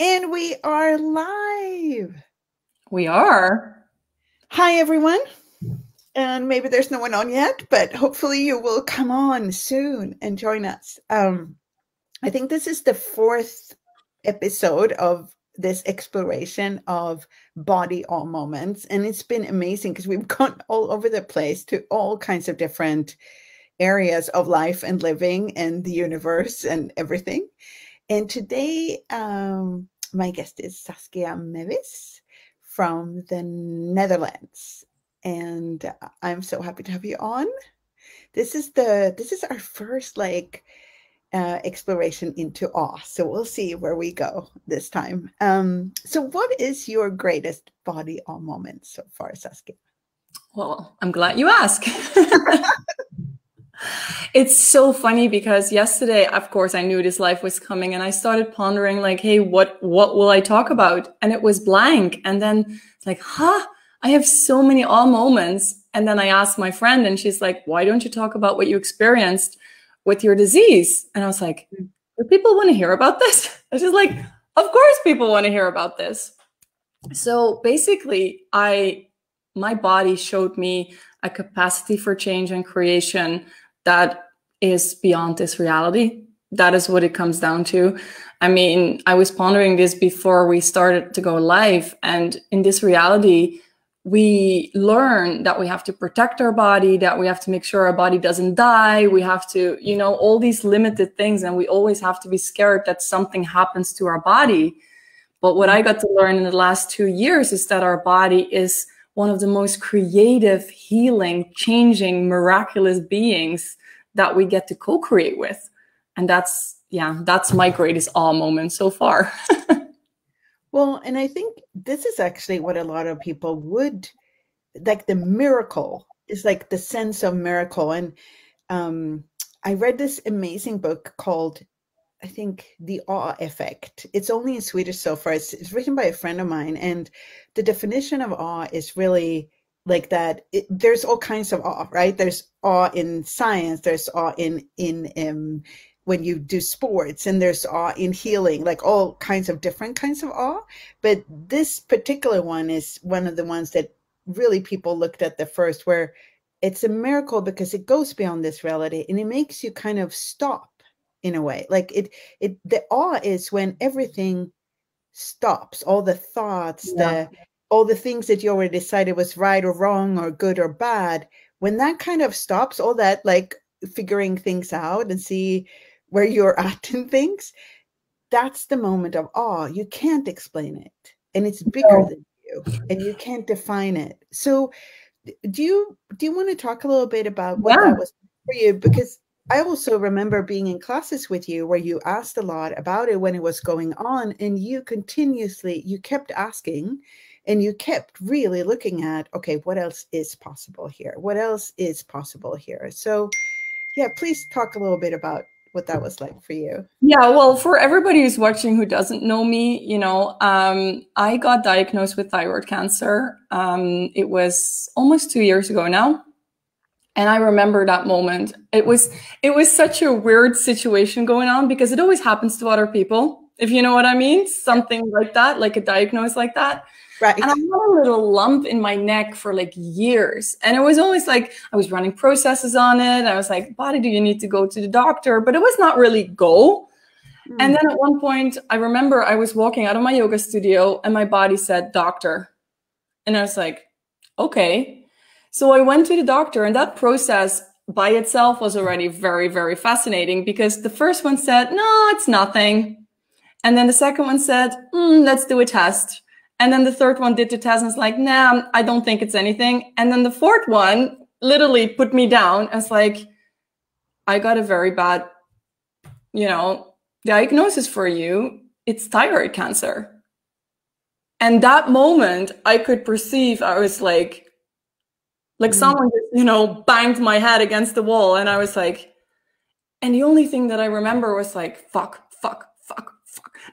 And we are live. We are. Hi, everyone. And maybe there's no one on yet, but hopefully you will come on soon and join us. I think this is the fourth episode of this exploration of body all moments. And it's been amazing because we've gone all over the place to all kinds of different areas of life and living and the universe and everything. And today, my guest is Saskia Mevis from the Netherlands, and I'm so happy to have you on. This is our first exploration into awe, so we'll see where we go this time. So, what is your greatest body awe moment so far, Saskia? Well, I'm glad you asked. It's so funny because yesterday, of course, I knew this live was coming and I started pondering like, hey, what will I talk about? And it was blank. And then it's like, I have so many awe moments. And then I asked my friend and she's like, why don't you talk about what you experienced with your disease? And I was like, do people want to hear about this? I was just like, of course people want to hear about this. So basically, my body showed me a capacity for change and creation that is beyond this reality. That is what it comes down to. I mean, I was pondering this before we started to go live. And in this reality, we learn that we have to protect our body, that we have to make sure our body doesn't die. We have to, all these limited things. And we always have to be scared that something happens to our body. But what I got to learn in the last 2 years is that our body is one of the most creative, healing, changing, miraculous beings that we get to co-create with. And that's my greatest awe moment so far. Well, and I think this is actually what a lot of people would like. The miracle is like the sense of miracle. And I read this amazing book called, I think, The Awe Effect. It's only in Swedish so far. It's written by a friend of mine. And the definition of awe is really like that. There's all kinds of awe, right? There's awe in science. There's awe in when you do sports, and there's awe in healing, like all kinds of different kinds of awe. But this particular one is one of the ones that really people looked at the first, where it's a miracle because it goes beyond this reality and it makes you kind of stop in a way. Like the awe is when everything stops, all the thoughts, all the things that you already decided was right or wrong or good or bad. When that kind of stops, all that like figuring things out and see where you're at in things, that's the moment of awe. You can't explain it, and it's bigger than you, and you can't define it. So do you want to talk a little bit about what that was for you? Because I also remember being in classes with you where you asked a lot about it when it was going on, and you kept asking, and you kept really looking at, okay, what else is possible here? What else is possible here? So yeah, please talk a little bit about what that was like for you. Yeah, well, for everybody who's watching who doesn't know me, I got diagnosed with thyroid cancer. It was almost 2 years ago now. And I remember that moment. It was such a weird situation going on because it always happens to other people, if you know what I mean, something like that, like a diagnosis like that. Right. And I had a little lump in my neck for like years. And it was always like, I was running processes on it. I was like, body, do you need to go to the doctor? But it was not really go. And then at one point, I remember I was walking out of my yoga studio and my body said, doctor. And I was like, okay. So I went to the doctor, and that process by itself was already very, very fascinating because the first one said, no, it's nothing. And then the second one said, let's do a test. And then the third one did the test and was like, nah, I don't think it's anything. And then the fourth one literally put me down as like, I got a very bad, diagnosis for you. It's thyroid cancer. And that moment I could perceive, I was like someone just, banged my head against the wall. And I was like, and the only thing that I remember was like, fuck.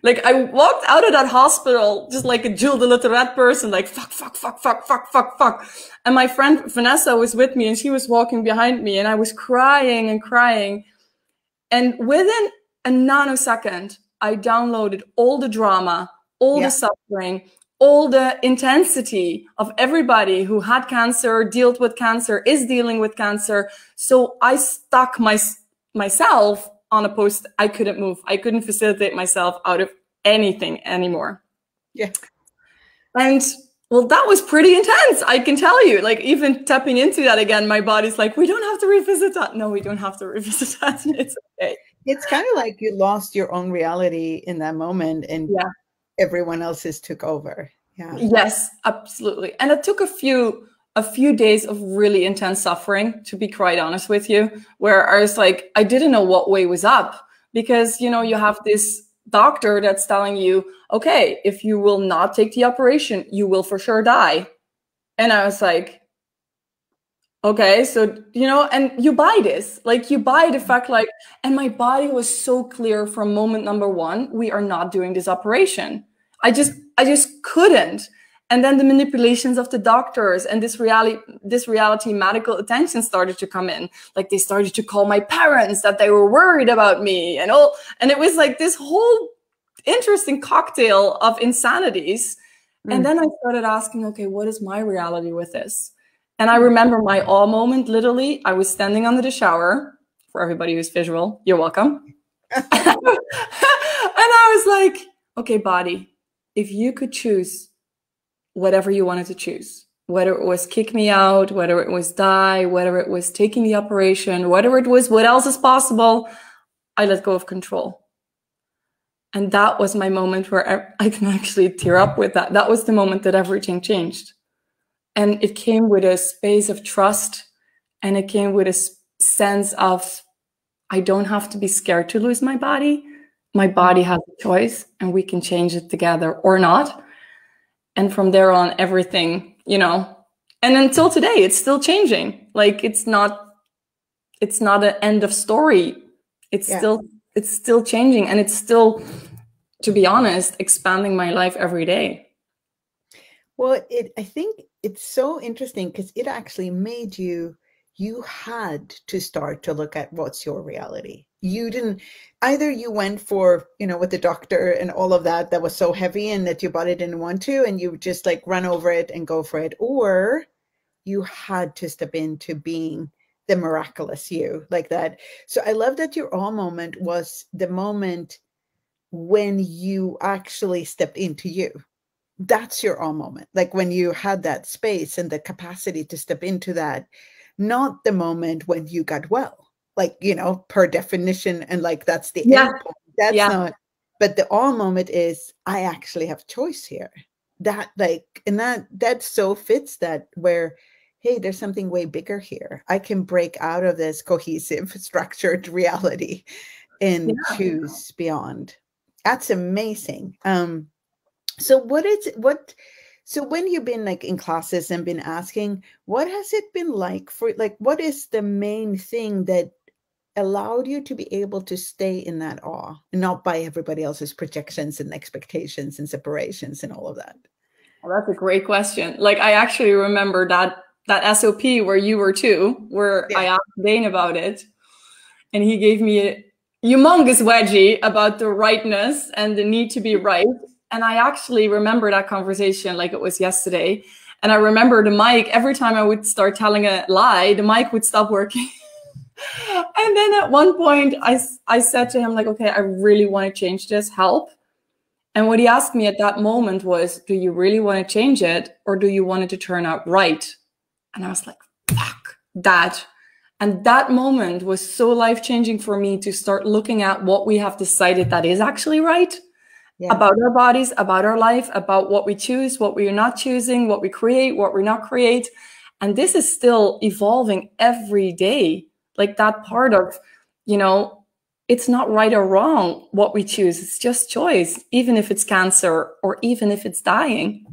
Like I walked out of that hospital just like a Jules de Latourette person, like fuck. And my friend Vanessa was with me and she was walking behind me and I was crying and crying. And within a nanosecond, I downloaded all the drama, all Yeah. the suffering, all the intensity of everybody who had cancer, dealt with cancer, is dealing with cancer. So I stuck myself on a post. I couldn't move. I couldn't facilitate myself out of anything anymore. Yeah. And well, that was pretty intense. I can tell you, like, even tapping into that again, my body's like, we don't have to revisit that. No, we don't have to revisit that. It's okay. It's kind of like you lost your own reality in that moment and everyone else's took over. Yeah. Yes, absolutely. And it took a few days of really intense suffering, to be quite honest with you, where I was like, I didn't know what way was up, because, you know, you have this doctor that's telling you, okay, if you will not take the operation, you will for sure die. And I was like, okay, so, you know, and you buy this, like, you buy the fact, like, and my body was so clear from moment number one, we are not doing this operation. I just couldn't. And then the manipulations of the doctors and this reality medical attention started to come in. Like, they started to call my parents that they were worried about me and all. And it was like this whole interesting cocktail of insanities. And then I started asking, okay, what is my reality with this? And I remember my awe moment, literally, I was standing under the shower. For everybody who's visual, you're welcome. And I was like, okay, body, if you could choose whatever you wanted to choose, whether it was kick me out, whether it was die, whether it was taking the operation, whether it was what else is possible, I let go of control. And that was my moment where I can actually tear up with that. That was the moment that everything changed. And it came with a space of trust, and it came with a sense of, I don't have to be scared to lose my body. My body has a choice, and we can change it together or not. And from there on, everything, you know, and until today, it's still changing. Like, it's not an end of story. It's still changing, and it's still, to be honest, expanding my life every day. Well, I think it's so interesting because it actually made you had to start to look at what's your reality. You didn't, either you went for, you know, with the doctor and all of that was so heavy and that your body didn't want to, and you just like run over it and go for it, or you had to step into being the miraculous you, like that. So I love that your awe moment was the moment when you actually stepped into you. That's your awe moment. Like when you had that space and the capacity to step into that, not the moment when you got well, like, you know, per definition. And like, that's the end point. That's not, but the awe moment is, I actually have choice here. That like, and that so fits that where, hey, there's something way bigger here. I can break out of this cohesive, structured reality and choose beyond. That's amazing. So when you've been like in classes and been asking, what has it been like for, like, what is the main thing that allowed you to be able to stay in that awe and not by everybody else's projections and expectations and separations and all of that? Well, that's a great question. Like, I actually remember that SOP where you were too, where I asked Dane about it, and he gave me a humongous wedgie about the rightness and the need to be right. And I actually remember that conversation like it was yesterday. And I remember the mic, every time I would start telling a lie, the mic would stop working. And then at one point I said to him, like, okay, I really want to change this, help. And what he asked me at that moment was, do you really want to change it, or do you want it to turn out right? And I was like, fuck that. And that moment was so life-changing for me to start looking at what we have decided that is actually right. About our bodies, about our life, about what we choose, what we are not choosing, what we create, what we're not create. And this is still evolving every day. Like that part of, you know, it's not right or wrong what we choose. It's just choice, even if it's cancer or even if it's dying.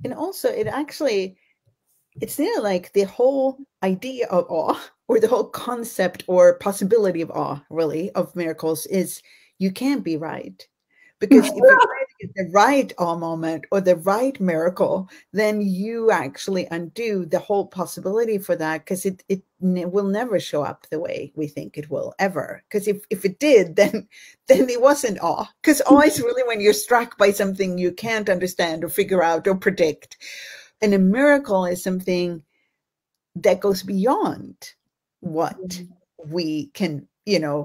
And also it's near like the whole idea of awe, or the whole concept or possibility of awe, really, of miracles, is you can't be right. Because if you're trying to the right all moment or the right miracle, then you actually undo the whole possibility for that, because it will never show up the way we think it will ever. Because if it did, then it wasn't awe. Because awe is really when you're struck by something you can't understand or figure out or predict. And a miracle is something that goes beyond what we can,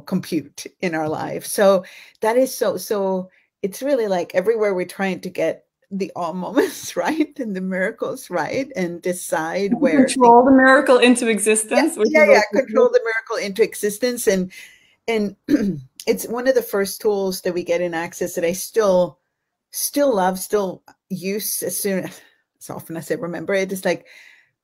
compute in our lives. So that is so it's really like everywhere we're trying to get the all moments right and the miracles right and decide where control the miracle into existence. control the miracle into existence. And it's one of the first tools that we get in Access that I still love, still use as often as I remember it. It's like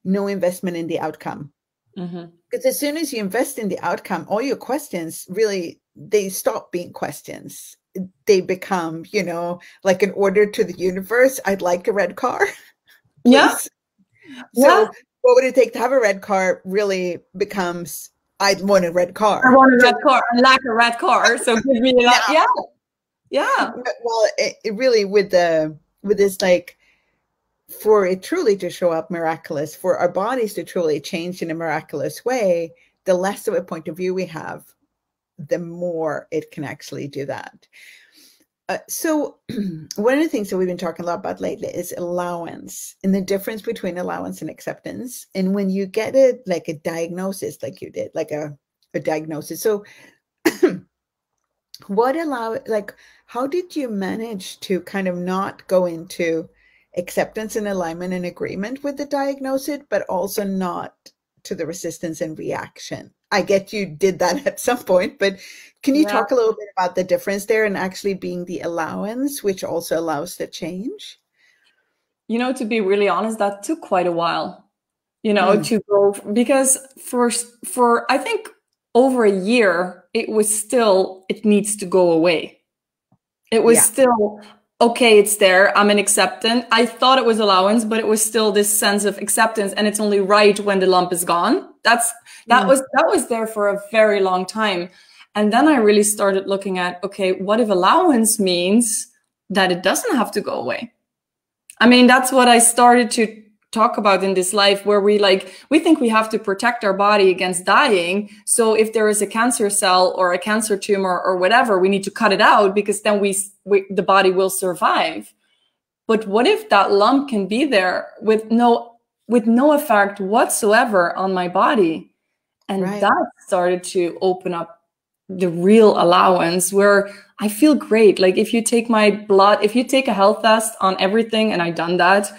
no investment in the outcome. Because as soon as you invest in the outcome, all your questions really, they stop being questions. They become, like an order to the universe. I'd like a red car. Yeah. So what would it take to have a red car really becomes, I'd want a red car. I want a red car. I like a red car. So give me that. Yeah. Well, it really, with this, like, for it truly to show up miraculous, for our bodies to truly change in a miraculous way, the less of a point of view we have, the more it can actually do that. So one of the things that we've been talking a lot about lately is allowance and the difference between allowance and acceptance. And when you get it, like a diagnosis, like you did, like a diagnosis. So how did you manage to kind of not go into acceptance and alignment and agreement with the diagnosis, but also not to the resistance and reaction? I get you did that at some point, but can you talk a little bit about the difference there and actually being the allowance, which also allows the change? To be really honest, that took quite a while, to go, because for I think over a year, it needs to go away. It was still, okay, it's there. I'm in acceptance. I thought it was allowance, but it was still this sense of acceptance, and it's only right when the lump is gone. That was there for a very long time. And then I really started looking at, okay, what if allowance means that it doesn't have to go away? I mean, that's what I started to talk about in this life, where we think we have to protect our body against dying. So if there is a cancer cell or a cancer tumor or whatever, we need to cut it out, because then the body will survive. But what if that lump can be there with no effect whatsoever on my body? And that started to open up the real allowance, where I feel great. Like if you take my blood, if you take a health test on everything, and I've done that,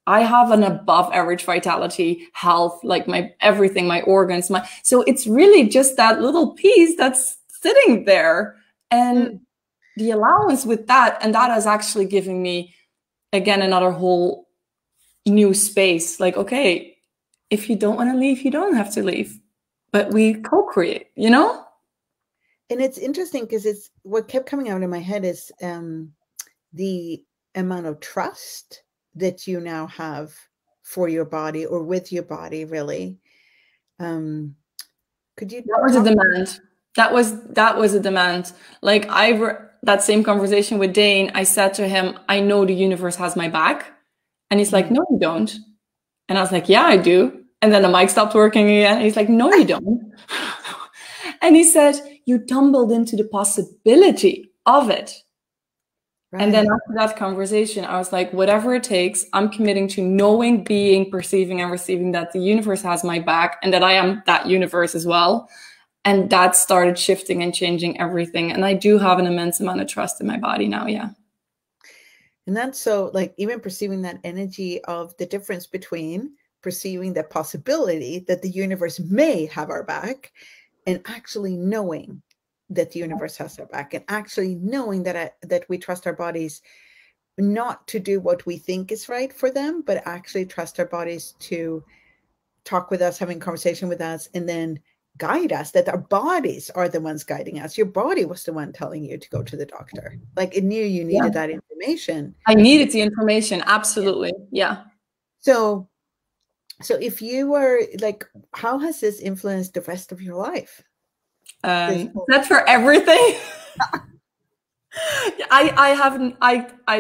I have an above average vitality, health, like my everything, my organs, so it's really just that little piece that's sitting there, and the allowance with that. And that has actually given me, again, another whole new space. Like, okay, if you don't want to leave, you don't have to leave, but we co-create, And it's interesting because it's what kept coming out in my head is the amount of trust that you now have for your body, or with your body, really. Could you? That was a demand. That was a demand. Like that same conversation with Dane, I said to him, I know the universe has my back. And he's like, no, you don't. And I was like, yeah, I do. And then the mic stopped working again. And he's like, no, you don't. And he said, you tumbled into the possibility of it. And then after that conversation, I was like, whatever it takes, I'm committing to knowing, being, perceiving, and receiving that the universe has my back, and that I am that universe as well. And that started shifting and changing everything. And I do have an immense amount of trust in my body now. Yeah. And that's so, like, even perceiving that energy of the difference between perceiving the possibility that the universe may have our back, and actually knowing that the universe has our back, and actually knowing that we trust our bodies not to do what we think is right for them, but actually trust our bodies to talk with us, having conversation with us, and then guide us, that our bodies are the ones guiding us. Your body was the one telling you to go to the doctor. Like, it knew you needed that information. I needed the information. Absolutely. Yeah. So if you were like, how has this influenced the rest of your life? That's for everything. I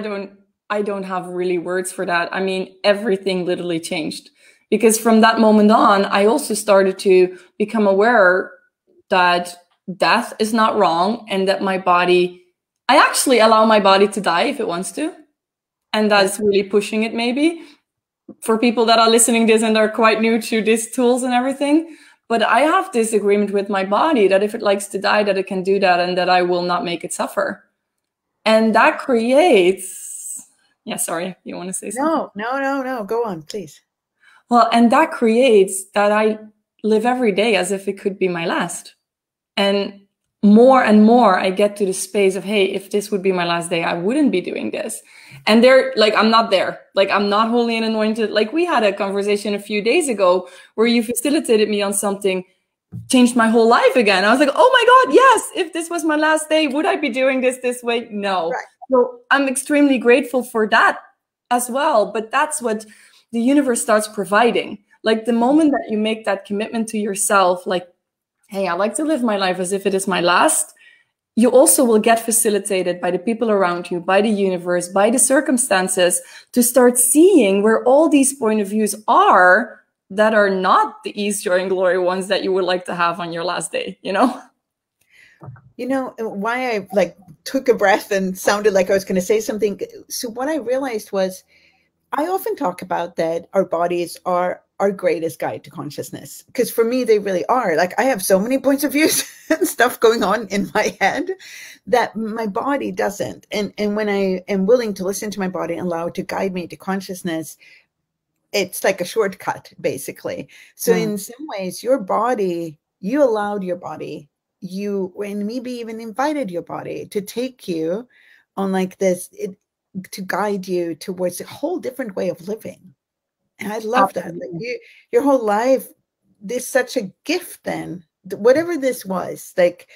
don't have really words for that. I mean, everything literally changed because from that moment on, I also started to become aware that death is not wrong and that I actually allow my body to die if it wants to. And that's really pushing it maybe for people that are listening to this and are quite new to these tools and everything. But I have this agreement with my body that if it likes to die, that it can do that and that I will not make it suffer. And that creates, yeah, sorry, you want to say something? No. Go on, please. Well, and that creates that I live every day as if it could be my last. And more I get to the space of, hey, if this would be my last day, I wouldn't be doing this. And I'm not there. Like, I'm not holy and anointed. Like, we had a conversation a few days ago where you facilitated me on something, changed my whole life again. I was like, oh my God, yes, if this was my last day, would I be doing this way? No. Right. So I'm extremely grateful for that as well. But that's what the universe starts providing. Like, the moment that you make that commitment to yourself, like, hey, I like to live my life as if it is my last, you also will get facilitated by the people around you, by the universe, by the circumstances to start seeing where all these point of views are that are not the ease, joy, and glory ones that you would like to have on your last day, you know? You know, why I took a breath and sounded like I was going to say something. So what I realized was I often talk about that our bodies are our greatest guide to consciousness, because for me, they really are. Like, I have so many points of views and stuff going on in my head that my body doesn't. And when I am willing to listen to my body and allow it to guide me to consciousness, it's like a shortcut, basically. So in some ways, your body, you allowed your body, and maybe even invited your body to take you on like this, to guide you towards a whole different way of living. And I love that. Like, your whole life, this such a gift then. Whatever this was, like,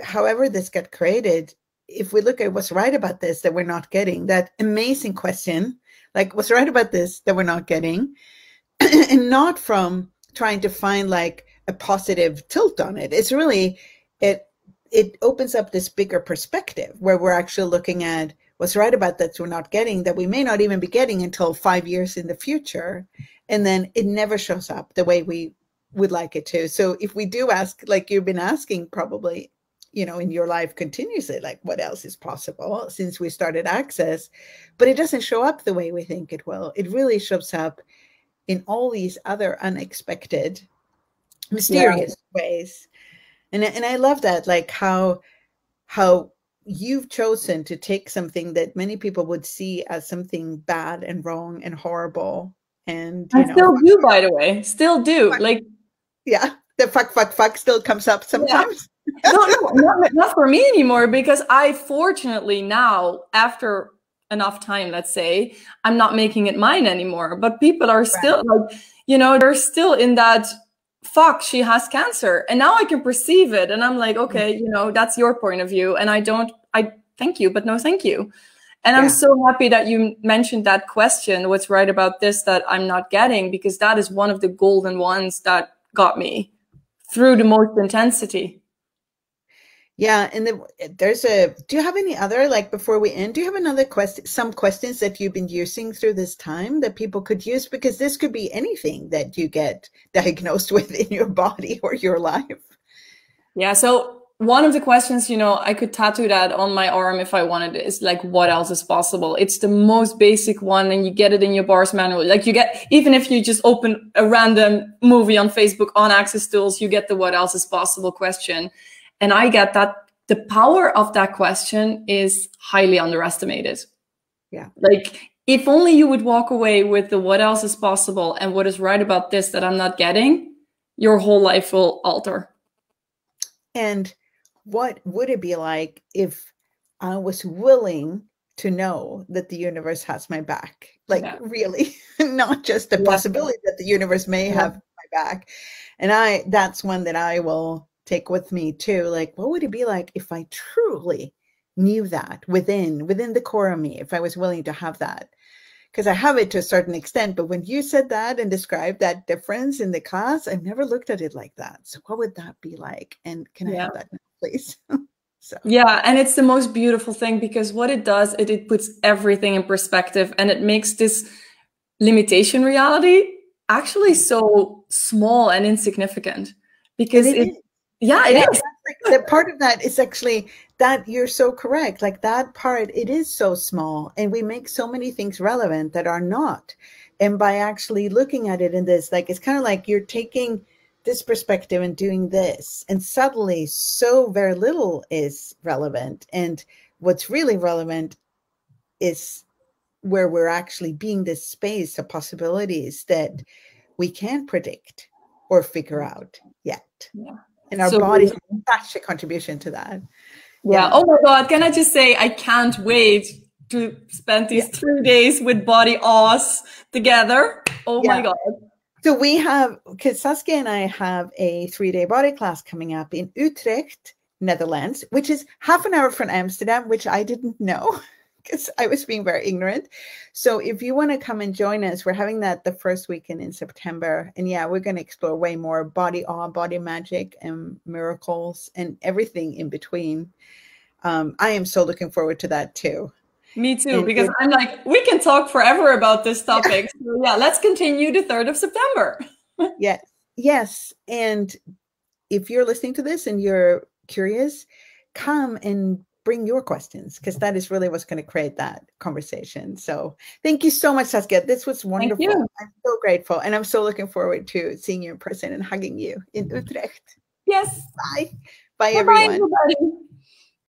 however this got created, if we look at what's right about this that we're not getting, that amazing question, like, what's right about this that we're not getting, and not from trying to find like a positive tilt on it. It's really, it opens up this bigger perspective where we're actually looking at what's right about that we're not getting, that we may not even be getting until 5 years in the future. And then it never shows up the way we would like it to. So if we do ask, like you've been asking probably, you know, in your life continuously, like, what else is possible since we started Access, but it doesn't show up the way we think it will. It really shows up in all these other unexpected, mysterious ways. And I love that, like how you've chosen to take something that many people would see as something bad and wrong and horrible. And you know, still do, by the way, still do. Like, yeah, the fuck still comes up sometimes. Yeah. No, not for me anymore, because I fortunately now, after enough time, let's say, I'm not making it mine anymore. But people are still like, you know, they're still in that, fuck, she has cancer. And now I can perceive it. And I'm like, okay, you know, that's your point of view. And I thank you, but no thank you. And I'm so happy that you mentioned that question, what's right about this that I'm not getting, because that is one of the golden ones that got me through the most intensity. Yeah. And do you have any other, like, before we end, do you have another question, some questions that you've been using through this time that people could use? Because this could be anything that you get diagnosed with in your body or your life. Yeah. So one of the questions, you know, I could tattoo that on my arm if I wanted, is like, what else is possible? It's the most basic one, and you get it in your bars manual. Like, you get, even if you just open a random movie on Facebook on Access Tools, you get the what else is possible question. And I get that the power of that question is highly underestimated. Yeah. Like, if only you would walk away with the what else is possible and what is right about this that I'm not getting, your whole life will alter. And what would it be like if I was willing to know that the universe has my back? Like, really, not just the possibility that the universe may have my back. And that's one that I will take with me too. Like, what would it be like if I truly knew that within the core of me, if I was willing to have that? Because I have it to a certain extent, but when you said that and described that difference in the class, I've never looked at it like that. So what would that be like? And can I have that now, please? So Yeah, and it's the most beautiful thing because what it does, it puts everything in perspective and it makes this limitation reality actually so small and insignificant and because it it, is. yeah, it And is. that's like the part of that is actually that you're so correct. Like that part, it is so small, and we make so many things relevant that are not. And by actually looking at it in this, like it's kind of like you're taking this perspective and doing this, and suddenly so very little is relevant. And what's really relevant is where we're actually being this space of possibilities that we can't predict or figure out yet. Yeah. And our So bodies have such a contribution to that. yeah. Yeah. Oh my God. Can I just say, I can't wait to spend Yeah. these 3 days with Body Oz together. Oh my Yeah. God. So we have, because Saskia and I have a 3-day body class coming up in Utrecht, Netherlands, which is half an hour from Amsterdam, which I didn't know because I was being very ignorant. So if you want to come and join us, we're having that the first weekend in September. And yeah, we're going to explore way more body awe, body magic, and miracles and everything in between. I am so looking forward to that too. Me too, And because I'm like, we can talk forever about this yeah, topic. So yeah, let's continue the 3rd of September. yes, yes. And if you're listening to this and you're curious, come and bring your questions because that is really what's going to create that conversation. So thank you so much, Saskia. This was Thank wonderful. you. I'm so grateful. And I'm so looking forward to seeing you in person and hugging you in Utrecht. Yes. Bye. Bye, Bye-bye, everyone. everybody.